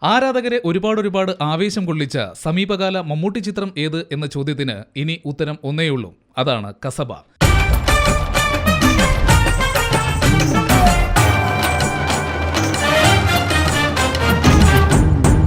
ആരാധകരെ ഒരുപാട് ആവേശം കൊള്ളിച്ച സമീപകാല മമ്മൂട്ടി ചിത്രം ഏത് എന്ന ചോദ്യത്തിന് ഇനി ഉത്തരം ഒന്നേയുള്ളൂ. അതാണ് കസബ.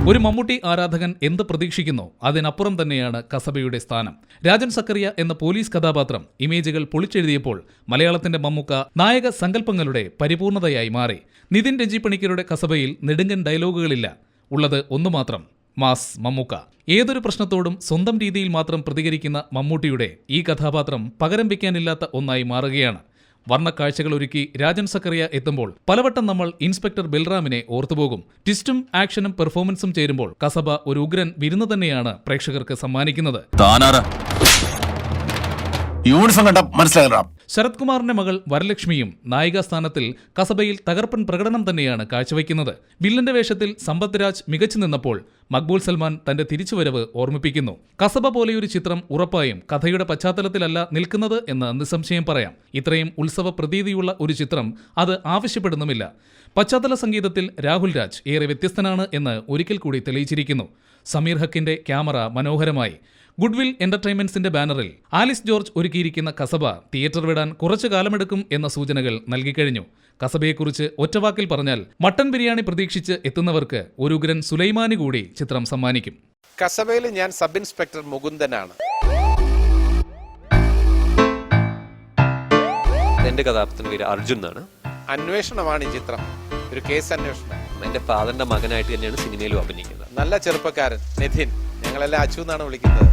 ഒരു മമ്മൂട്ടി ആരാധകൻ എന്ത് പ്രതീക്ഷിക്കുന്നോ അതിനപ്പുറം തന്നെയാണ് കസബയുടെ സ്ഥാനം. രാജൻ സക്കറിയ എന്ന പോലീസ് കഥാപാത്രം ഇമേജുകൾ പൊളിച്ചെഴുതിയപ്പോൾ മലയാളത്തിന്റെ മമ്മൂക്ക നായക സങ്കല്പങ്ങളുടെ പരിപൂർണതയായി മാറി. നിതിൻ രഞ്ജിപ്പണിക്കരുടെ കസബയിൽ നെടുങ്കൻ ഡയലോഗുകളില്ല. ഉള്ളത് ഒന്നുമാത്രം, മാസ് മമ്മൂക്ക. ഏതൊരു പ്രശ്നത്തോടും സ്വന്തം രീതിയിൽ മാത്രം പ്രതികരിക്കുന്ന മമ്മൂട്ടിയുടെ ഈ കഥാപാത്രം പകരം വയ്ക്കാനില്ലാത്ത ഒന്നായി മാറുകയാണ്. വർണ്ണക്കാഴ്ചകൾ ഒരുക്കി രാജൻ സക്കറിയ എത്തുമ്പോൾ പലവട്ടം നമ്മൾ ഇൻസ്പെക്ടർ ബൽറാമിനെ ഓർത്തുപോകും. ട്വിസ്റ്റും ആക്ഷനും പെർഫോമൻസും ചേരുമ്പോൾ കസബ ഒരു ഉഗ്രൻ വിരുന്ന് തന്നെയാണ് പ്രേക്ഷകർക്ക് സമ്മാനിക്കുന്നത്. ശരത് കുമാറിന്റെ മകൾ വരലക്ഷ്മിയും നായികാസ്ഥാനത്തിൽ കസബയിൽ തകർപ്പൻ പ്രകടനം തന്നെയാണ് കാഴ്ചവെക്കുന്നത്. വില്ലന്റെ വേഷത്തിൽ സമ്പത്ത് രാജ് മികച്ചു നിന്നപ്പോൾ മക്ബൂൽ സൽമാൻ തന്റെ തിരിച്ചുവരവ് ഓർമ്മിപ്പിക്കുന്നു. കസബ പോലെയൊരു ചിത്രം ഉറപ്പായും കഥയുടെ പശ്ചാത്തലത്തിലല്ല നിൽക്കുന്നത് എന്ന് നിസ്സംശയം പറയാം. ഇത്രയും ഉത്സവ പ്രതീതിയുള്ള ഒരു ചിത്രം അത് ആവശ്യപ്പെടുന്നുമില്ല. പശ്ചാത്തല സംഗീതത്തിൽ രാഹുൽ രാജ് ഏറെ വ്യത്യസ്തനാണ് എന്ന് ഒരിക്കൽ കൂടി തെളിയിച്ചിരിക്കുന്നു. സമീർ ഹക്കിന്റെ ക്യാമറ മനോഹരമായി. ഗുഡ്വിൽ എന്റർടൈൻമെന്റ്സിന്റെ ബാനറിൽ ആലിസ് ജോർജ് ഒരുക്കിയിരിക്കുന്ന കസബ തിയേറ്റർ വിടാൻ കുറച്ചു കാലമെടുക്കും എന്ന സൂചനകൾ നൽകിക്കഴിഞ്ഞു. കസബയെക്കുറിച്ച് ഒറ്റവാക്കിൽ പറഞ്ഞാൽ മട്ടൻ ബിരിയാണി പ്രതീക്ഷിച്ച് എത്തുന്നവർക്ക് ഒരു ഉഗ്രൻ സുലൈമാനി കൂടി ചിത്രം സമ്മാനിക്കും. കസബയിൽ ഞാൻ സബ് ഇൻസ്പെക്ടർ മുകുന്ദനാണ്. എന്റെ കഥാപാത്രത്തിന്റെ പേര് അർജുൻ എന്നാണ്. അന്വേഷണമാണ് ഈ ചിത്രം, ഒരു കേസ് അന്വേഷണം. എന്റെ ഫാദറിന്റെ മകനായിട്ട് തന്നെയാണ് സിനിമയിലും അഭിനയിക്കുന്നത്. നല്ല ചെറുപ്പക്കാരൻ നിധിൻ, ഞങ്ങളെല്ലാം അച്ചു എന്നാണ് വിളിക്കുന്നത്.